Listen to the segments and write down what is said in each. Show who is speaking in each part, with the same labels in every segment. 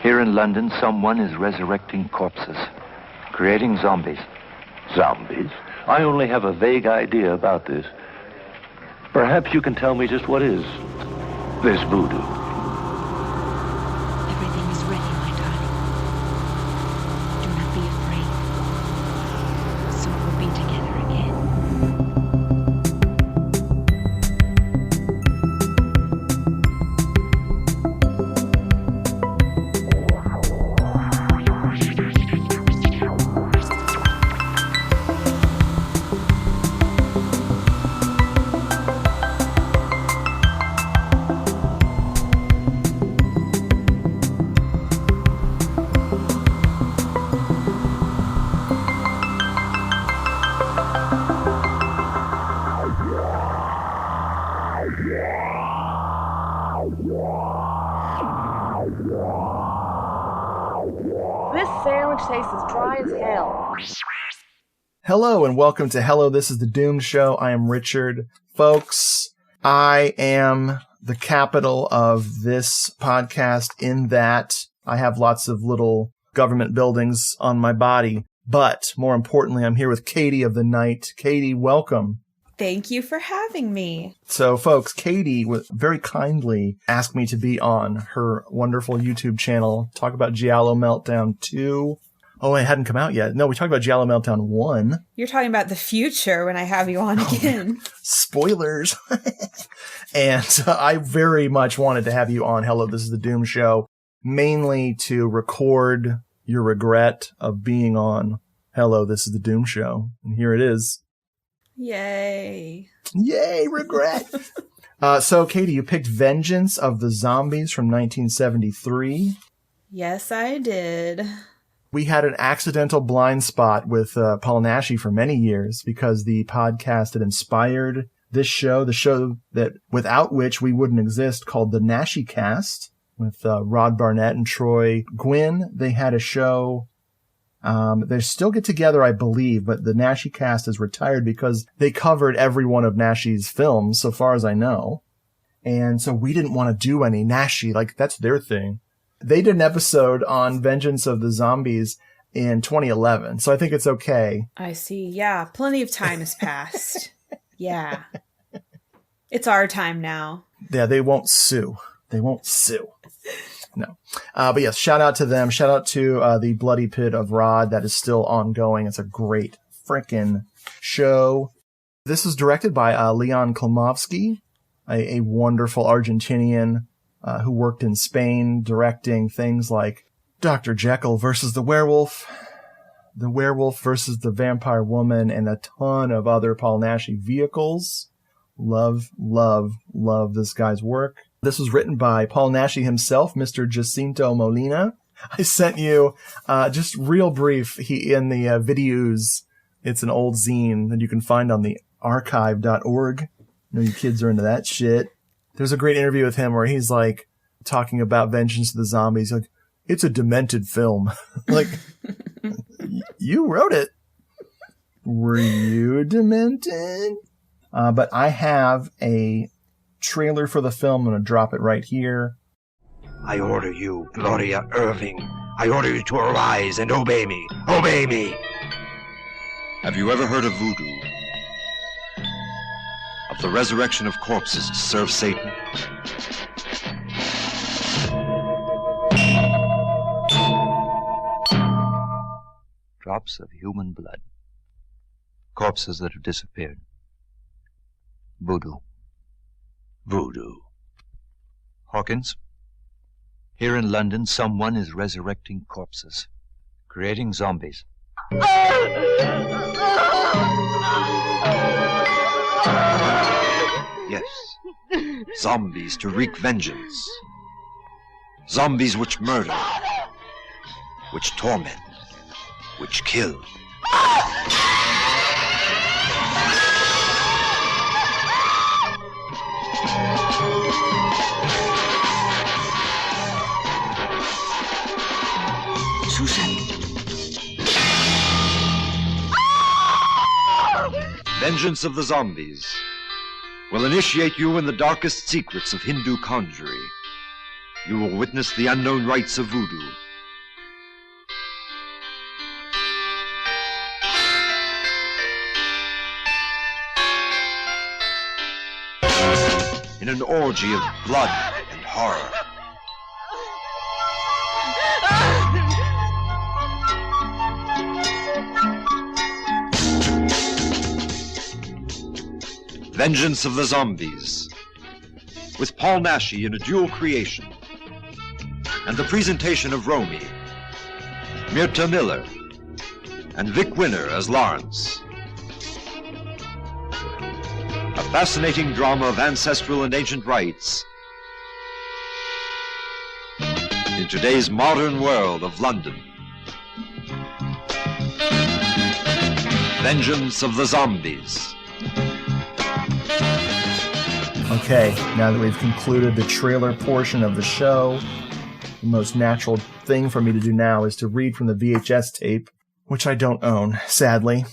Speaker 1: Here in London, someone is resurrecting corpses, creating zombies.
Speaker 2: Zombies? I only have a vague idea about this. Perhaps you can tell me just what is this voodoo?
Speaker 3: Everything is ready, my darling. Do not be afraid. Soon we'll be together again.
Speaker 4: This sandwich tastes as dry as hell.
Speaker 5: Hello and welcome to Hello, This is the Doomed Show. I am Richard. Folks, I am the capital of this podcast in that I have lots of little government buildings on my body. But more importantly, I'm here with Katie of the night. Katie, welcome.
Speaker 6: Thank you for having me.
Speaker 5: So, folks, Katie very kindly asked me to be on her wonderful YouTube channel, talk about Giallo Meltdown 2. Oh, it hadn't come out yet. No, we talked about Giallo Meltdown 1.
Speaker 6: You're talking about the future when I have you on again.
Speaker 5: Spoilers. And I very much wanted to have you on Hello, This is the Doom Show, mainly to record your regret of being on Hello, This is the Doom Show. And here it is.
Speaker 6: Yay.
Speaker 5: Yay, regret. So, Katie, you picked Vengeance of the Zombies from 1973.
Speaker 6: Yes, I did.
Speaker 5: We had an accidental blind spot with Paul Naschy for many years because the podcast had inspired this show, the show that without which we wouldn't exist, called the Naschy Cast with Rod Barnett and Troy Gwynn. They had a show. They still get together, I believe, but the Naschy Cast is retired because they covered every one of Naschy's films, so far as I know. And so we didn't want to do any Naschy, like that's their thing. They did an episode on Vengeance of the Zombies in 2011, so I think it's okay.
Speaker 6: I see. Yeah, plenty of time has passed. Yeah. It's our time now.
Speaker 5: Yeah, they won't sue. They won't sue. No. But yes, shout out to them. Shout out to the Bloody Pit of Rod. That is still ongoing. It's a great frickin' show. This is directed by León Klimovsky, a wonderful Argentinian who worked in Spain directing things like Dr. Jekyll versus the Werewolf versus the Vampire Woman, and a ton of other Paul Naschy vehicles. Love, love, love this guy's work. This was written by Paul Naschy himself, Mr. Jacinto Molina. I sent you just real brief. He in the videos. It's an old zine that you can find on the archive.org. I know you kids are into that shit. There's a great interview with him where he's like talking about Vengeance of the Zombies. Like, it's a demented film. Like, you wrote it. Were you demented? But I have a trailer for the film. I'm going to drop it right here.
Speaker 7: I order you, Gloria Irving. I order you to arise and obey me. Obey me.
Speaker 8: Have you ever heard of voodoo? Of the resurrection of corpses to serve Satan?
Speaker 1: Drops of human blood. Corpses that have disappeared. Voodoo.
Speaker 7: Voodoo.
Speaker 1: Hawkins, here in London, someone is resurrecting corpses, creating zombies.
Speaker 8: Yes. Zombies to wreak vengeance. Zombies which murder, which torment, which kill.
Speaker 7: Susan.
Speaker 8: Vengeance of the Zombies will initiate you in the darkest secrets of Hindu conjury. you will witness the unknown rites of voodoo. In an orgy of blood and horror. Vengeance of the Zombies, with Paul Naschy in a dual creation, and the presentation of Romy, Myrta Miller, and Vic Winner as Lawrence. A fascinating drama of ancestral and ancient rites in today's modern world of London. Vengeance of the Zombies.
Speaker 5: Okay, now that we've concluded the trailer portion of the show, the most natural thing for me to do now is to read from the VHS tape, which I don't own, sadly.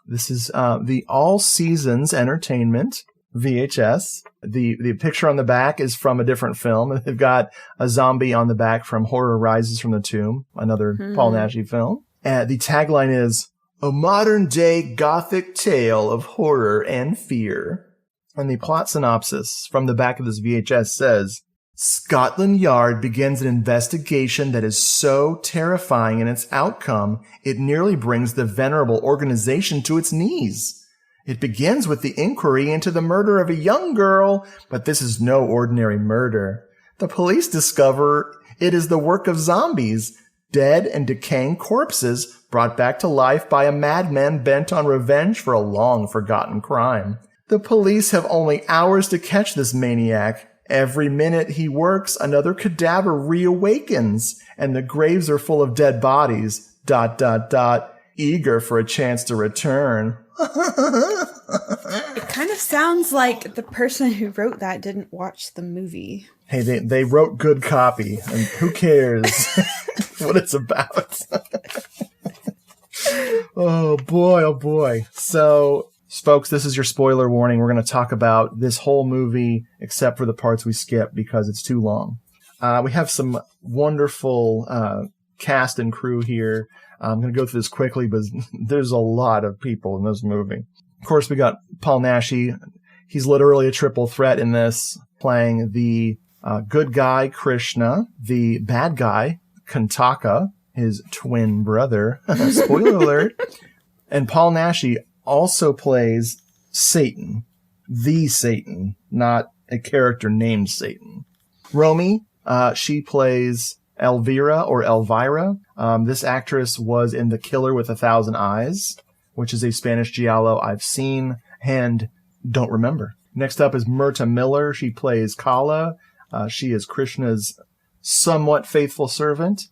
Speaker 5: This is the All Seasons Entertainment VHS. The picture on the back is from a different film. They've got a zombie on the back from Horror Rises from the Tomb, another Paul Naschy film. And the tagline is, "A modern-day gothic tale of horror and fear." And the plot synopsis from the back of this VHS says, Scotland Yard begins an investigation that is so terrifying in its outcome, it nearly brings the venerable organization to its knees. It begins with the inquiry into the murder of a young girl, but this is no ordinary murder. The police discover it is the work of zombies, dead and decaying corpses brought back to life by a madman bent on revenge for a long-forgotten crime. The police have only hours to catch this maniac. Every minute he works, another cadaver reawakens, and the graves are full of dead bodies, ... eager for a chance to return.
Speaker 6: It kind of sounds like the person who wrote that didn't watch the movie.
Speaker 5: Hey, they wrote good copy, and who cares what it's about? Oh boy. So, folks, this is your spoiler warning. We're going to talk about this whole movie, except for the parts we skip because it's too long. We have some wonderful cast and crew here. I'm going to go through this quickly, but there's a lot of people in this movie. Of course, we got Paul Naschy. He's literally a triple threat in this, playing the good guy, Krishna, the bad guy, Kantaka, his twin brother. Spoiler alert. And Paul Naschy also plays Satan, the Satan, not a character named Satan. Romy, she plays Elvira or Elvira. This actress was in The Killer with 1,000 Eyes, which is a Spanish giallo I've seen and don't remember. Next up is Myrta Miller. She plays Kala. She is Krishna's somewhat faithful servant.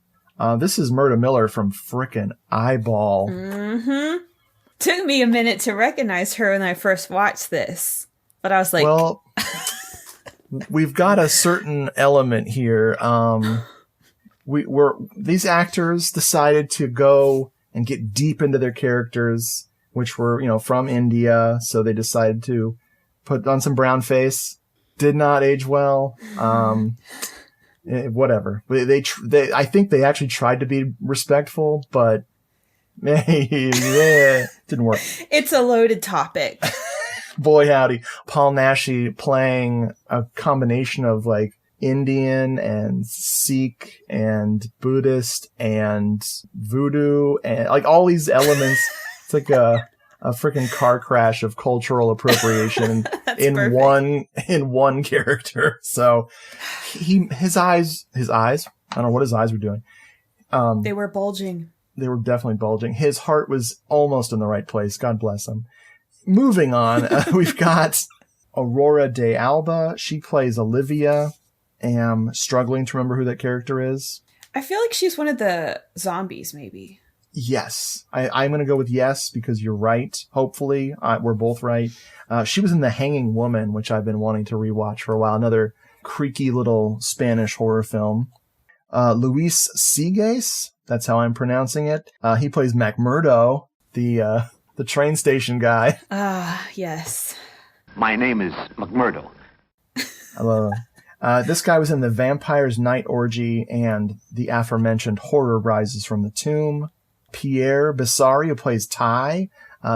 Speaker 5: This is Myrta Miller from frickin' Eyeball.
Speaker 6: Mm-hmm. Took me a minute to recognize her when I first watched this, but I was like,
Speaker 5: well, we've got a certain element here. These actors decided to go and get deep into their characters, which were, from India. So they decided to put on some brown face. Did not age well. Whatever. I think they actually tried to be respectful, but didn't work.
Speaker 6: It's a loaded topic.
Speaker 5: Boy, howdy. Paul Naschy playing a combination of Indian and Sikh and Buddhist and voodoo and all these elements. It's like a freaking car crash of cultural appropriation in one character. So his eyes, I don't know what his eyes were doing.
Speaker 6: They were bulging.
Speaker 5: They were definitely bulging. His heart was almost in the right place. God bless him. Moving on, we've got Aurora de Alba. She plays Olivia. Am struggling to remember who that character is.
Speaker 6: I feel like she's one of the zombies, maybe.
Speaker 5: Yes. I'm going to go with yes, because you're right. Hopefully, we're both right. She was in The Hanging Woman, which I've been wanting to rewatch for a while. Another creaky little Spanish horror film. Luis Sigues, that's how I'm pronouncing it. He plays McMurdo, the train station guy.
Speaker 6: Yes.
Speaker 2: My name is McMurdo.
Speaker 5: I love him. This guy was in The Vampire's Night Orgy and the aforementioned Horror Rises from the Tomb. Pierre Bissari, who plays Ty.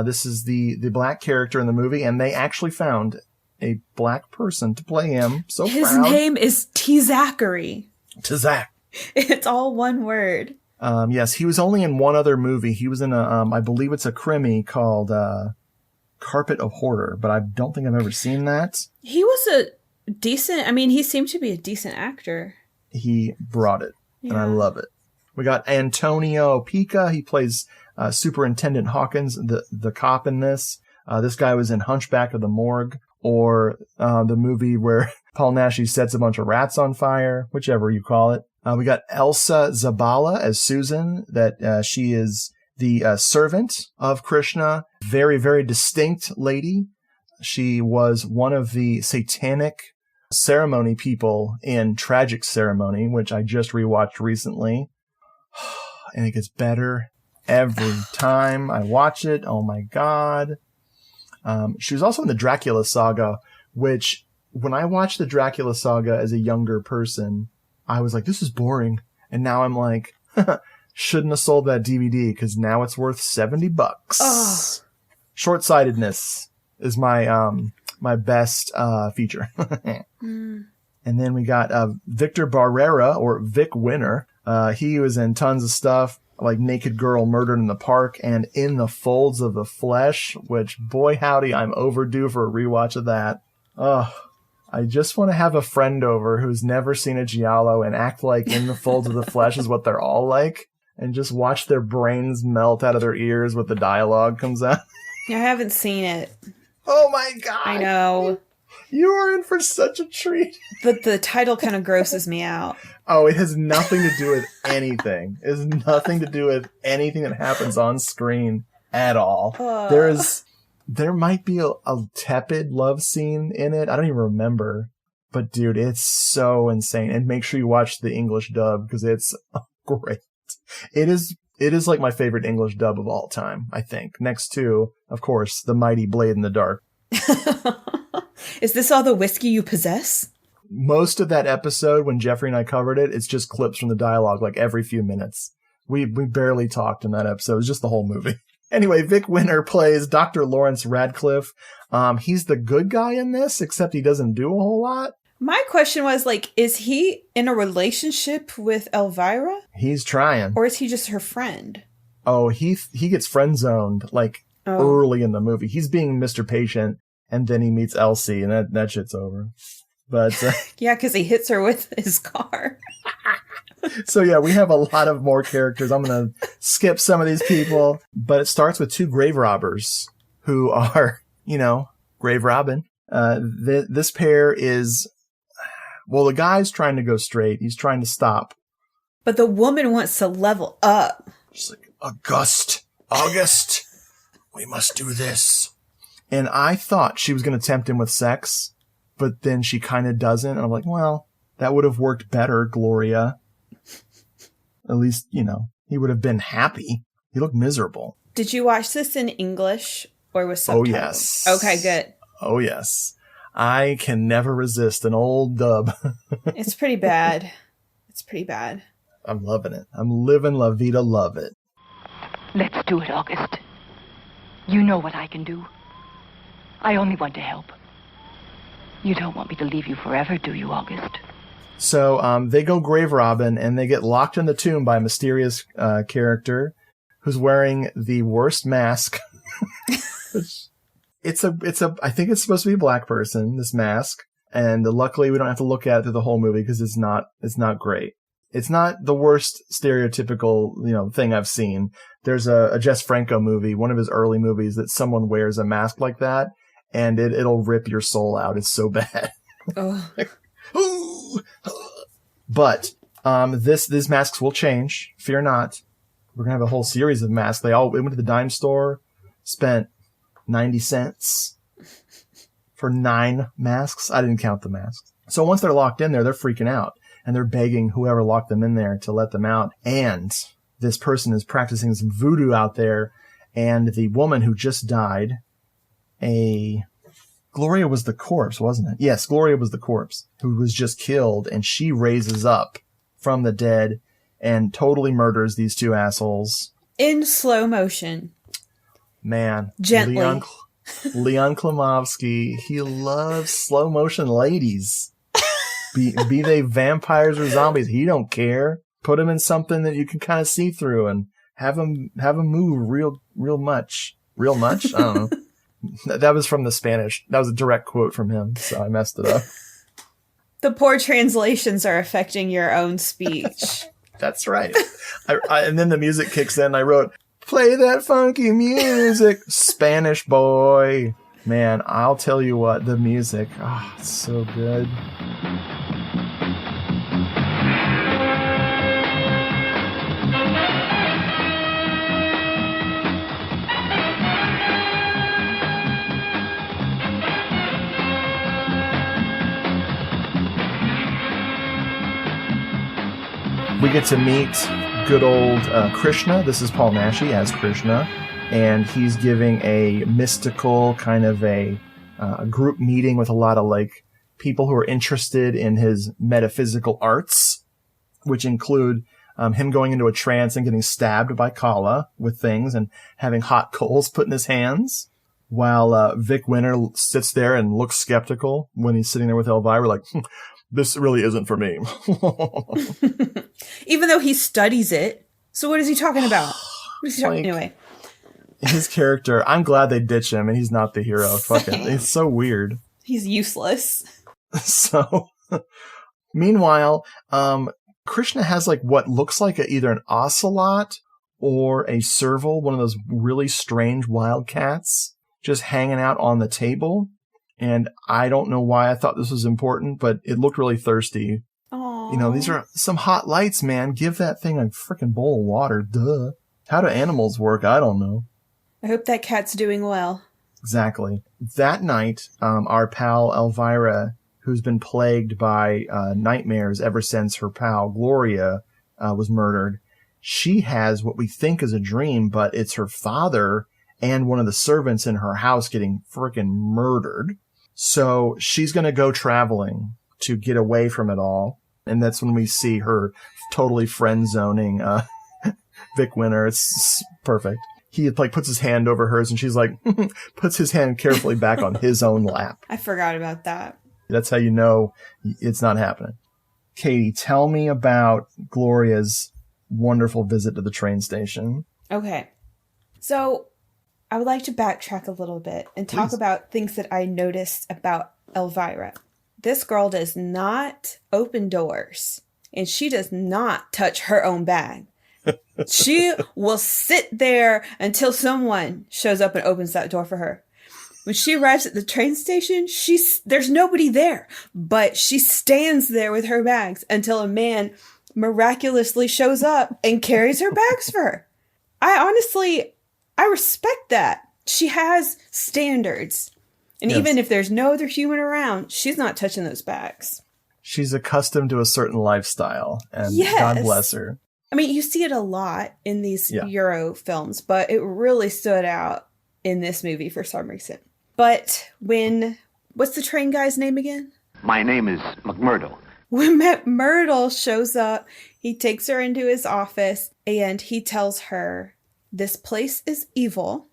Speaker 5: This is the black character in the movie, and they actually found a black person to play him. So
Speaker 6: his
Speaker 5: proud.
Speaker 6: name is T. Zachary.
Speaker 5: Tzach.
Speaker 6: It's all one word.
Speaker 5: Yes, he was only in one other movie. He was in I believe it's a crimey called Carpet of Horror, but I don't think I've ever seen that.
Speaker 6: He was a decent, he seemed to be a decent actor.
Speaker 5: He brought it, and I love it. We got Antonio Pica. He plays Superintendent Hawkins, the cop in this. This guy was in Hunchback of the Morgue, or the movie where Paul Naschy sets a bunch of rats on fire, whichever you call it. We got Elsa Zabala as Susan, that she is the servant of Krishna. Very, very distinct lady. She was one of the satanic ceremony people in Tragic Ceremony, which I just rewatched recently. And it gets better every time I watch it. Oh my God. She was also in the Dracula Saga, which when I watched the Dracula Saga as a younger person, I was like, this is boring. And now I'm like, shouldn't have sold that DVD because now it's worth $70.
Speaker 6: Oh.
Speaker 5: Short-sightedness is my best feature. And then we got Victor Barrera, or Vic Winner. He was in tons of stuff, like Naked Girl Murdered in the Park and In the Folds of the Flesh, which, boy howdy, I'm overdue for a rewatch of that. I just want to have a friend over who's never seen a giallo and act like In the Folds of the Flesh is what they're all like, and just watch their brains melt out of their ears when the dialogue comes out.
Speaker 6: I haven't seen it.
Speaker 5: Oh my God.
Speaker 6: I know.
Speaker 5: You are in for such a treat.
Speaker 6: But the title kind of grosses me out.
Speaker 5: Oh, it has nothing to do with anything. It has nothing to do with anything that happens on screen at all. There might be a tepid love scene in it. I don't even remember. But dude, it's so insane. And make sure you watch the English dub because it's great. It is like my favorite English dub of all time, I think. Next to, of course, The Mighty Blade in the Dark.
Speaker 6: Is this all the whiskey you possess?
Speaker 5: Most of that episode, when Jeffrey and I covered it, it's just clips from the dialogue, like every few minutes. We barely talked in that episode. It was just the whole movie. Anyway, Vic Winter plays Dr. Lawrence Radcliffe. He's the good guy in this, except he doesn't do a whole lot.
Speaker 6: My question was, is he in a relationship with Elvira?
Speaker 5: He's trying.
Speaker 6: Or is he just her friend?
Speaker 5: Oh, he gets friend-zoned, early in the movie. He's being Mr. Patient, and then he meets Elsie, and that shit's over. But
Speaker 6: yeah, because he hits her with his car.
Speaker 5: So yeah, we have a lot of more characters. I'm going to skip some of these people, but it starts with two grave robbers who are, grave robbing. This pair is, the guy's trying to go straight. He's trying to stop.
Speaker 6: But the woman wants to level up.
Speaker 5: She's like, August, we must do this. And I thought she was going to tempt him with sex, but then she kind of doesn't. And I'm like, well, that would have worked better, Gloria. At least, he would have been happy. He looked miserable.
Speaker 6: Did you watch this in English or with subtitles?
Speaker 5: Oh, yes.
Speaker 6: Okay, good.
Speaker 5: Oh, yes. I can never resist an old dub.
Speaker 6: It's pretty bad.
Speaker 5: I'm loving it. I'm living La Vida, love it.
Speaker 9: Let's do it, August. You know what I can do. I only want to help. You don't want me to leave you forever, do you, August?
Speaker 5: So they go grave robbing, and they get locked in the tomb by a mysterious character who's wearing the worst mask. I think it's supposed to be a black person, this mask. And luckily we don't have to look at it through the whole movie because it's not great. It's not the worst stereotypical, thing I've seen. There's a Jess Franco movie, one of his early movies, that someone wears a mask like that and it'll rip your soul out. It's so bad.
Speaker 6: Oh.
Speaker 5: But these masks will change. Fear not. We're gonna have a whole series of masks. We went to the dime store, spent 90 cents for 9 masks. I didn't count the masks. So once they're locked in there, they're freaking out and they're begging whoever locked them in there to let them out. And this person is practicing some voodoo out there. And the woman who just died, a Gloria was the corpse, wasn't it? Yes, Gloria was the corpse who was just killed, and she raises up from the dead and totally murders these two assholes.
Speaker 6: In slow motion.
Speaker 5: Man.
Speaker 6: Gently.
Speaker 5: León Klimovsky, he loves slow motion ladies. Be they vampires or zombies, he don't care. Put them in something that you can kind of see through and have them move real much. Real much? I don't know. That was from the Spanish. That was a direct quote from him, so I messed it up.
Speaker 6: The poor translations are affecting your own speech.
Speaker 5: That's right. And then the music kicks in. I wrote, "Play that funky music, Spanish boy." Man, I'll tell you what, the music, it's so good. We get to meet good old Krishna. This is Paul Naschy as Krishna, and he's giving a mystical kind of a group meeting with a lot of like people who are interested in his metaphysical arts, which include him going into a trance and getting stabbed by Kala with things and having hot coals put in his hands, while Vic Winter sits there and looks skeptical when he's sitting there with Elvira like, this really isn't for me.
Speaker 6: Even though he studies it. So what is he talking about? What is he talking anyway?
Speaker 5: His character, I'm glad they ditch him and he's not the hero. Fuck it. It's so weird.
Speaker 6: He's useless.
Speaker 5: So, meanwhile, Krishna has like what looks like either an ocelot or a serval, one of those really strange wild cats, just hanging out on the table. And I don't know why I thought this was important, but it looked really thirsty.
Speaker 6: Aww.
Speaker 5: You know, these are some hot lights, man. Give that thing a freaking bowl of water. Duh. How do animals work? I don't know.
Speaker 6: I hope that cat's doing well.
Speaker 5: Exactly. That night, our pal Elvira, who's been plagued by nightmares ever since her pal Gloria was murdered, she has what we think is a dream, but it's her father and one of the servants in her house getting freaking murdered. So she's going to go traveling to get away from it all. And that's when we see her totally friend-zoning Vic Winter. It's perfect. He like puts his hand over hers and she's like, puts his hand carefully back on his own lap.
Speaker 6: I forgot about that.
Speaker 5: That's how you know it's not happening. Katie, tell me about Gloria's wonderful visit to the train station.
Speaker 6: Okay. So I would like to backtrack a little bit and talk about things that I noticed about Elvira. This girl does not open doors, and she does not touch her own bag. She will sit there until someone shows up and opens that door for her. When she arrives at the train station, there's nobody there, but she stands there with her bags until a man miraculously shows up and carries her bags for her. I respect that. She has standards. And
Speaker 5: Yes.
Speaker 6: even if there's no other human around, she's not touching those bags.
Speaker 5: She's accustomed to a certain lifestyle, and
Speaker 6: Yes.
Speaker 5: God bless her.
Speaker 6: I mean, you see it a lot in these Euro films, but it really stood out in this movie for some reason. But what's the train guy's name again?
Speaker 2: My name is McMurdo.
Speaker 6: When Myrtle shows up, he takes her into his office and he tells her, this place is evil.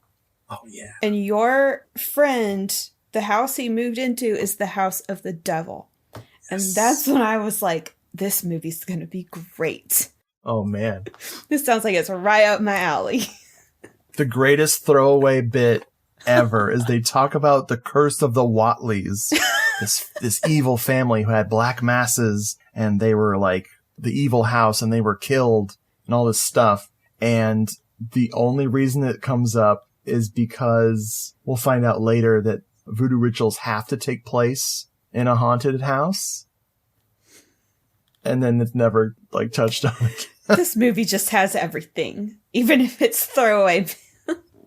Speaker 5: Oh, yeah.
Speaker 6: And your friend, the house he moved into, is the house of the devil. Yes. And that's when I was like, this movie's going to be great.
Speaker 5: Oh, man.
Speaker 6: This sounds like it's right up my alley.
Speaker 5: The greatest throwaway bit ever is they talk about the curse of the Watleys. this evil family who had black masses, and they were like the evil house, and they were killed and all this stuff. And the only reason it comes up is because we'll find out later that voodoo rituals have to take place in a haunted house. And then it's never like touched on again.
Speaker 6: This movie just has everything, even if it's throwaway.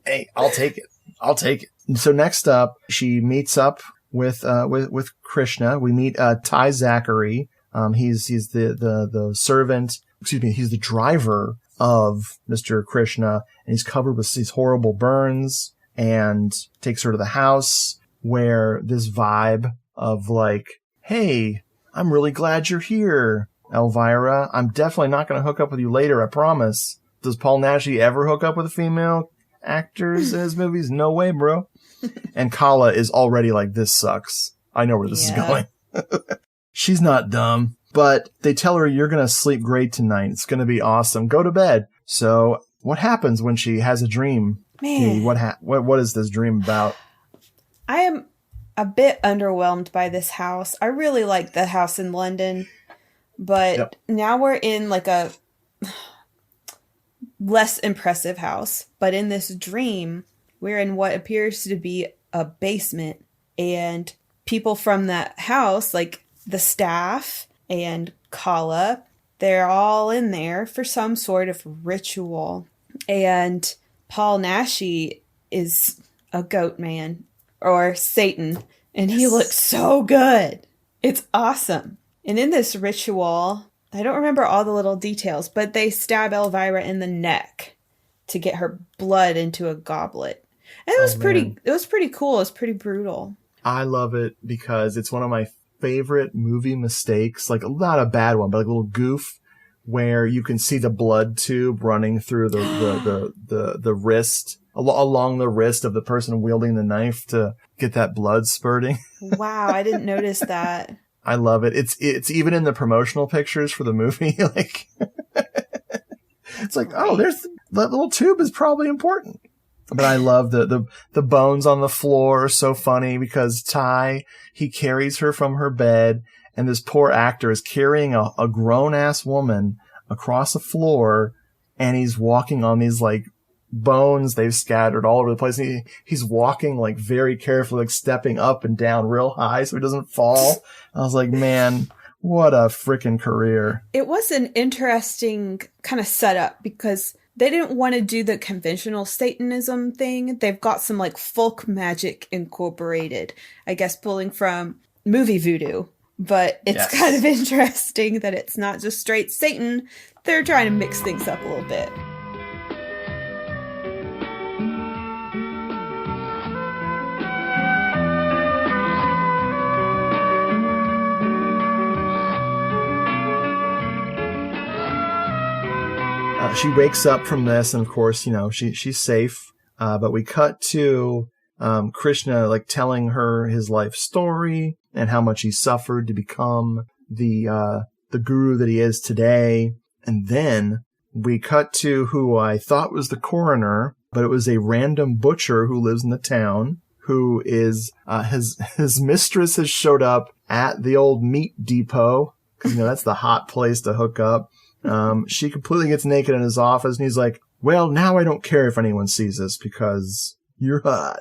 Speaker 5: Hey, I'll take it. So next up, she meets up with Krishna. We meet Ty Zachary. He's the servant. Excuse me. He's the driver of Mr. Krishna, and he's covered with these horrible burns. And takes her to the house. where this vibe of like, hey, I'm really glad you're here, Elvira. I'm definitely not going to hook up with you later, I promise. Does Paul Naschy ever hook up with female actors in his movies? No way, bro. And Kala is already like, this sucks. I know where this is going. She's not dumb, but they tell her, you're going to sleep great tonight. It's going to be awesome. Go to bed. So what happens when she has a dream?
Speaker 6: Man.
Speaker 5: What is this dream about?
Speaker 6: I am a bit underwhelmed by this house. I really like the house in London, but now we're in like a less impressive house. But in this dream, we're in what appears to be a basement, and people from that house, like the staff and Kala, they're all in there for some sort of ritual. And Paul Naschy is a goat man, or Satan, and he looks so good. It's awesome. And in this ritual, I don't remember all the little details, but they stab Elvira in the neck to get her blood into a goblet. And it was pretty cool. It was pretty brutal.
Speaker 5: I love it because it's one of my favorite movie mistakes, like not a bad one, but like a little goof where you can see the blood tube running through the wrist, along the wrist of the person wielding the knife to get that blood spurting.
Speaker 6: Wow, I didn't notice that.
Speaker 5: I love it. It's even in the promotional pictures for the movie. Like, it's like, oh, there's that little tube is probably important. But I love the bones on the floor are so funny because Ty, he carries her from her bed, and this poor actor is carrying a grown-ass woman across the floor, and he's walking on these, like, bones they've scattered all over the place. And he's walking, like, very carefully, like, stepping up and down real high so he doesn't fall. I was like, man, what a freaking career.
Speaker 6: It was an interesting kind of setup because they didn't want to do the conventional Satanism thing. They've got some, like, folk magic incorporated, I guess, pulling from movie voodoo. But it's kind of interesting that it's not just straight Satan. They're trying to mix things up a little bit.
Speaker 5: She wakes up from this, and of course, you know, she's safe. But we cut to Krishna, like, telling her his life story and how much he suffered to become the guru that he is today. And then we cut to who I thought was the coroner, but it was a random butcher who lives in the town, who is his mistress has showed up at the old meat depot, because, you know, that's the hot place to hook up. She completely gets naked in his office, and he's like, well, now I don't care if anyone sees this because you're hot.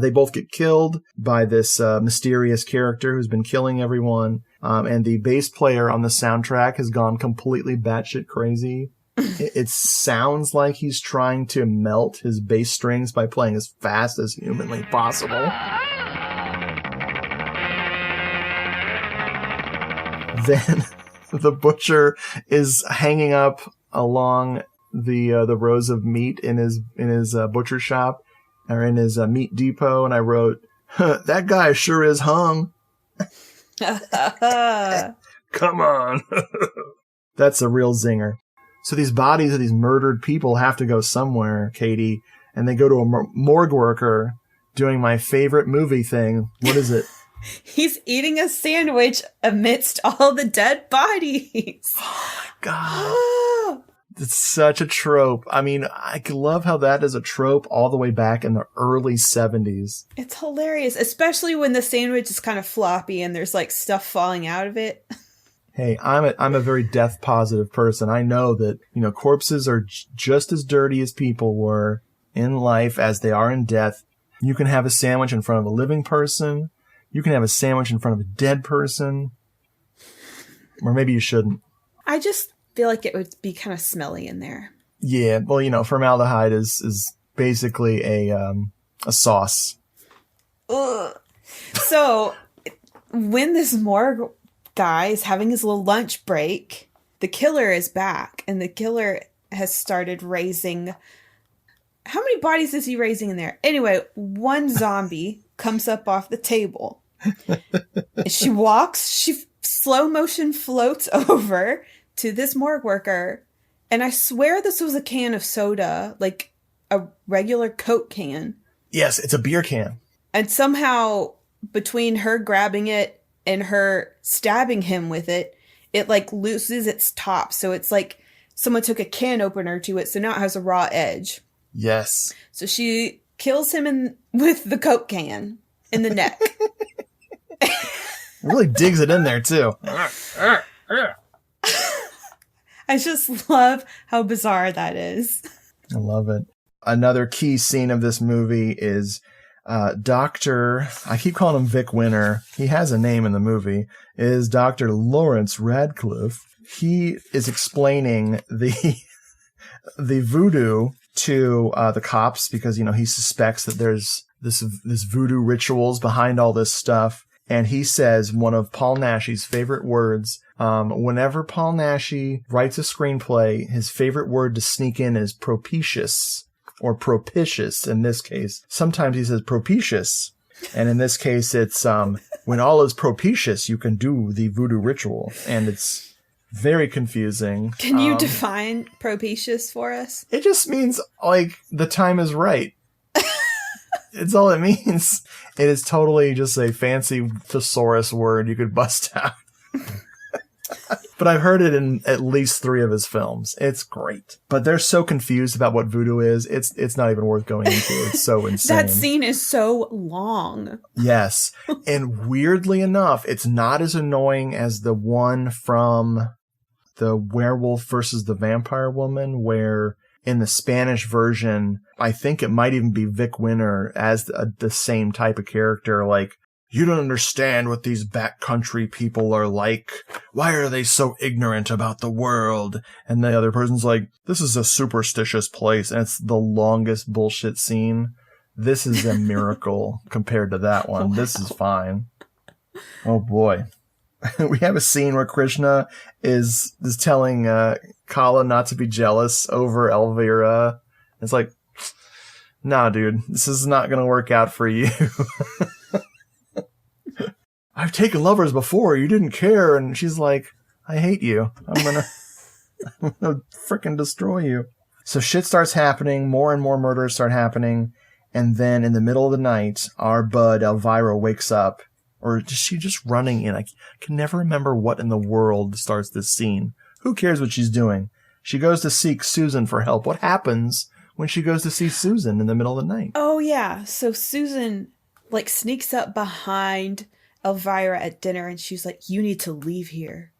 Speaker 5: They both get killed by this mysterious character who's been killing everyone. And the bass player on the soundtrack has gone completely batshit crazy. It sounds like he's trying to melt his bass strings by playing as fast as humanly possible. Then the butcher is hanging up along the rows of meat in his butcher shop, or in his meat depot, and I wrote, that guy sure is hung. Come on. That's a real zinger. So these bodies of these murdered people have to go somewhere, Katie, and they go to a morgue worker doing my favorite movie thing. What is it?
Speaker 6: He's eating a sandwich amidst all the dead bodies.
Speaker 5: Oh my God. It's such a trope. I mean, I love how that is a trope all the way back in the early 70s.
Speaker 6: It's hilarious, especially when the sandwich is kind of floppy and there's like stuff falling out of it.
Speaker 5: Hey, I'm a very death positive person. I know that, you know, corpses are just as dirty as people were in life as they are in death. You can have a sandwich in front of a living person. You can have a sandwich in front of a dead person. Or maybe you shouldn't.
Speaker 6: I just feel like it would be kind of smelly in there.
Speaker 5: Yeah, well, you know, formaldehyde is basically a sauce.
Speaker 6: Ugh. So when this morgue guy is having his little lunch break, the killer is back, and the killer has started raising, how many bodies is he raising in there? Anyway, one zombie comes up off the table. She walks, she slow motion floats over to this morgue worker. And I swear this was a can of soda, like a regular Coke can.
Speaker 5: Yes, it's a beer can.
Speaker 6: And somehow between her grabbing it and her stabbing him with it, it like loses its top. So it's like someone took a can opener to it. So now it has a raw edge.
Speaker 5: Yes.
Speaker 6: So she kills him with the Coke can in the neck.
Speaker 5: Really digs it in there too.
Speaker 6: I just love how bizarre that is.
Speaker 5: I love it. Another key scene of this movie is Dr. I keep calling him Vic Winter. He has a name in the movie. Is Dr. Lawrence Radcliffe. He is explaining the voodoo to the cops because, you know, he suspects that there's this voodoo rituals behind all this stuff. And he says one of Paul Naschy's favorite words. Whenever Paul Naschy writes a screenplay, his favorite word to sneak in is propitious, or propitious in this case. Sometimes he says propitious. And in this case, it's when all is propitious, you can do the voodoo ritual. And it's very confusing.
Speaker 6: Can you define propitious for us?
Speaker 5: It just means, like, the time is right. It's all it means. It is totally just a fancy thesaurus word you could bust out. But I've heard it in at least 3 of his films. It's great. But they're so confused about what voodoo is. It's not even worth going into. It's so insane.
Speaker 6: That scene is so long.
Speaker 5: Yes. And weirdly enough, it's not as annoying as the one from the Werewolf versus the Vampire Woman, where in the Spanish version, I think it might even be Vic Winter as the same type of character. Like, you don't understand what these backcountry people are like. Why are they so ignorant about the world? And the other person's like, this is a superstitious place. And it's the longest bullshit scene. This is a miracle compared to that one. Wow. This is fine. Oh boy. We have a scene where Krishna is telling Kala not to be jealous over Elvira. It's like, nah, dude, this is not going to work out for you. I've taken lovers before. You didn't care. And she's like, I hate you. I'm gonna freaking destroy you. So shit starts happening. More and more murders start happening. And then in the middle of the night, our bud Elvira wakes up. Or is she just running in? I can never remember what in the world starts this scene. Who cares what she's doing? She goes to seek Susan for help. What happens when she goes to see Susan in the middle of the night?
Speaker 6: Oh, yeah. So Susan, like, sneaks up behind Elvira at dinner, and she's like, you need to leave here.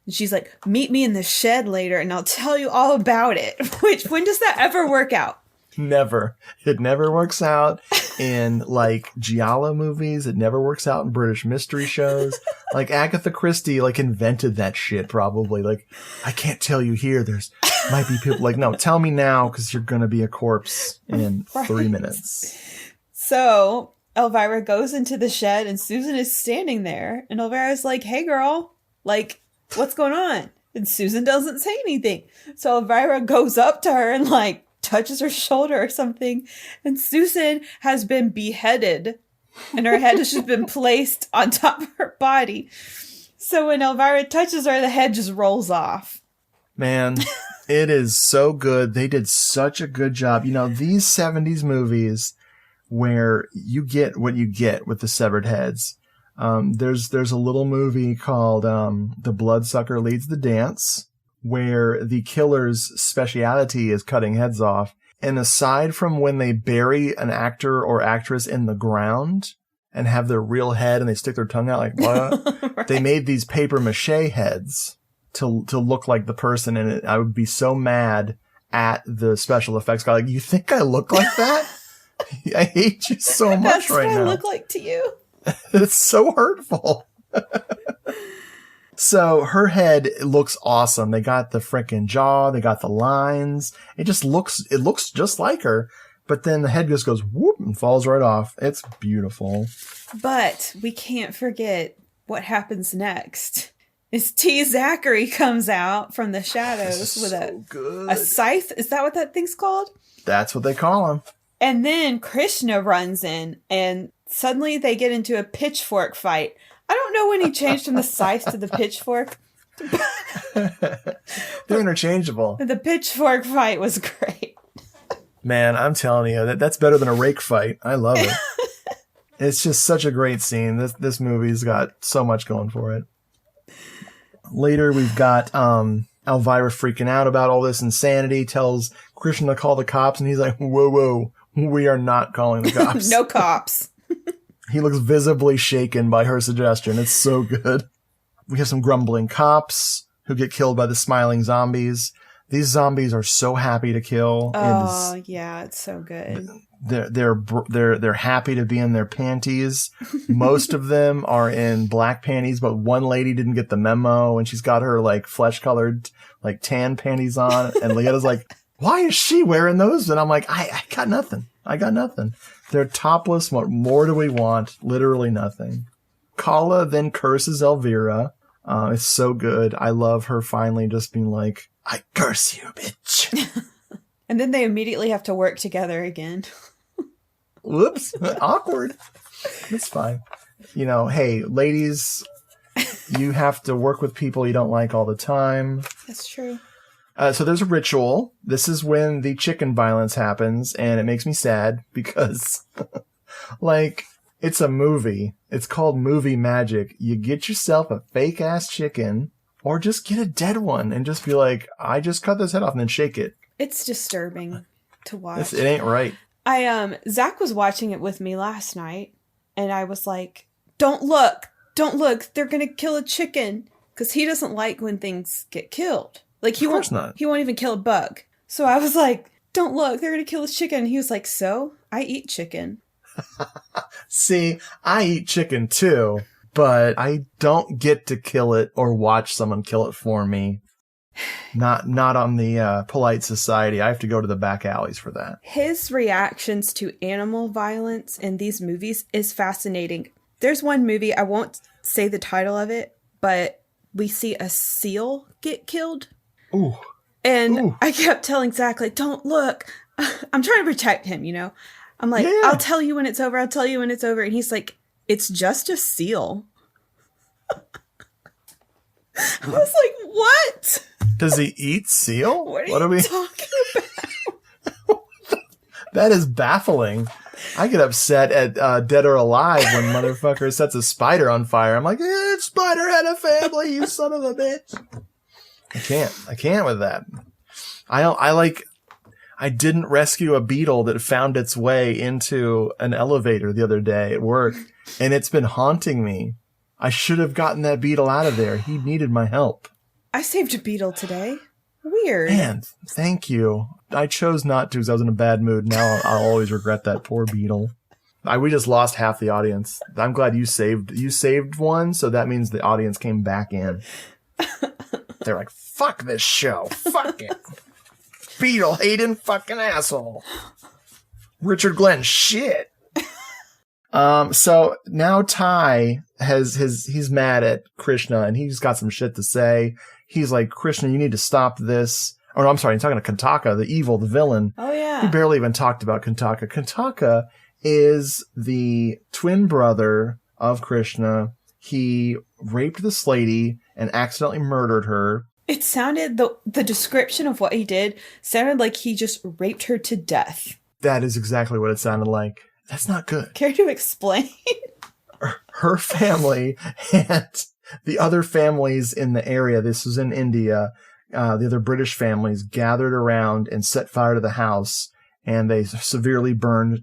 Speaker 6: And she's like, meet me in the shed later, and I'll tell you all about it. Which, when does that ever work out?
Speaker 5: Never. It never works out in, like, Giallo movies. It never works out in British mystery shows. Like, Agatha Christie, like, invented that shit, probably. Like, I can't tell you here. There's might be people like, no, tell me now, because you're going to be a corpse in 3 minutes.
Speaker 6: So Elvira goes into the shed, and Susan is standing there. And Elvira's like, hey, girl, like, what's going on? And Susan doesn't say anything. So Elvira goes up to her and, like, touches her shoulder or something, and Susan has been beheaded and her head has just been placed on top of her body. So when Elvira touches her, the head just rolls off.
Speaker 5: Man, it is so good. They did such a good job. You know, these 70s movies where you get what you get with the severed heads. There's a little movie called The Bloodsucker Leads the Dance, where the killer's speciality is cutting heads off. And aside from when they bury an actor or actress in the ground and have their real head and they stick their tongue out like, what? Right. They made these paper mache heads to look like the person. And I would be so mad at the special effects guy. Like, you think I look like that? I hate you so much.
Speaker 6: That's
Speaker 5: right now.
Speaker 6: That's what I look like to you.
Speaker 5: It's so hurtful. So her head looks awesome. They got the freaking jaw. They got the lines. It looks just like her. But then the head just goes whoop and falls right off. It's beautiful.
Speaker 6: But we can't forget what happens next. is T. Zachary comes out from the shadows with a scythe. Is that what that thing's called?
Speaker 5: That's what they call him.
Speaker 6: And then Krishna runs in, and suddenly they get into a pitchfork fight. I don't know when he changed from the scythe to the pitchfork.
Speaker 5: They're interchangeable.
Speaker 6: The pitchfork fight was great.
Speaker 5: Man, I'm telling you, that's better than a rake fight. I love it. It's just such a great scene. This movie's got so much going for it. Later, we've got Elvira freaking out about all this insanity, tells Krishna to call the cops, and he's like, whoa, we are not calling the cops.
Speaker 6: No cops.
Speaker 5: He looks visibly shaken by her suggestion. It's so good. We have some grumbling cops who get killed by the smiling zombies. These zombies are so happy to kill.
Speaker 6: Oh, yeah, it's so good.
Speaker 5: They're happy to be in their panties. Most of them are in black panties, but one lady didn't get the memo, and she's got her like flesh colored like tan panties on. And Leetta's like, "Why is she wearing those?" And I'm like, I got nothing. They're topless. What more do we want? Literally nothing. Kala then curses Elvira. It's so good. I love her finally just being like, "I curse you, bitch."
Speaker 6: And then they immediately have to work together again.
Speaker 5: Whoops. Awkward. It's fine. You know, hey, ladies, you have to work with people you don't like all the time.
Speaker 6: That's true.
Speaker 5: So there's a ritual. This is when the chicken violence happens, and it makes me sad because, like, it's a movie. It's called movie magic. You get yourself a fake-ass chicken, or just get a dead one and just be like, I just cut this head off, and then shake it.
Speaker 6: It's disturbing to watch.
Speaker 5: It ain't right.
Speaker 6: Zach was watching it with me last night, and I was like, don't look, they're gonna kill a chicken, because he doesn't like when things get killed. Like, he won't even kill a bug. So I was like, don't look, they're gonna kill this chicken. And he was like, so? I eat chicken.
Speaker 5: See, I eat chicken too, but I don't get to kill it or watch someone kill it for me. Not on the polite society. I have to go to the back alleys for that.
Speaker 6: His reactions to animal violence in these movies is fascinating. There's one movie, I won't say the title of it, but we see a seal get killed.
Speaker 5: Ooh.
Speaker 6: And
Speaker 5: Ooh.
Speaker 6: I kept telling Zach, like, don't look. I'm trying to protect him, you know? I'm like, yeah. I'll tell you when it's over. And he's like, it's just a seal. I was like, what?
Speaker 5: Does he eat seal?
Speaker 6: What are we talking about?
Speaker 5: That is baffling. I get upset at Dead or Alive when motherfucker sets a spider on fire. I'm like, spider had a family, you son of a bitch. I can't with that. I didn't rescue a beetle that found its way into an elevator the other day at work, and it's been haunting me. I should have gotten that beetle out of there. He needed my help.
Speaker 6: I saved a beetle today. Weird.
Speaker 5: Man, thank you. I chose not to because I was in a bad mood. Now I'll always regret that poor beetle. We just lost half the audience. I'm glad you saved one, so that means the audience came back in. They're like, fuck this show. Fuck it. Beetle hating fucking asshole. Richard Glenn shit. So now Ty he's mad at Krishna and he's got some shit to say. He's like, Krishna, you need to stop this. Oh, no, I'm sorry. He's talking to Kantaka, the villain.
Speaker 6: Oh, yeah.
Speaker 5: He barely even talked about Kantaka. Kantaka is the twin brother of Krishna. He raped this lady and accidentally murdered her.
Speaker 6: It sounded, the description of what he did sounded like he just raped her to death.
Speaker 5: That is exactly what it sounded like. That's not good.
Speaker 6: Care to explain?
Speaker 5: Her family and the other families in the area, this was in India, the other British families gathered around and set fire to the house, and they severely burned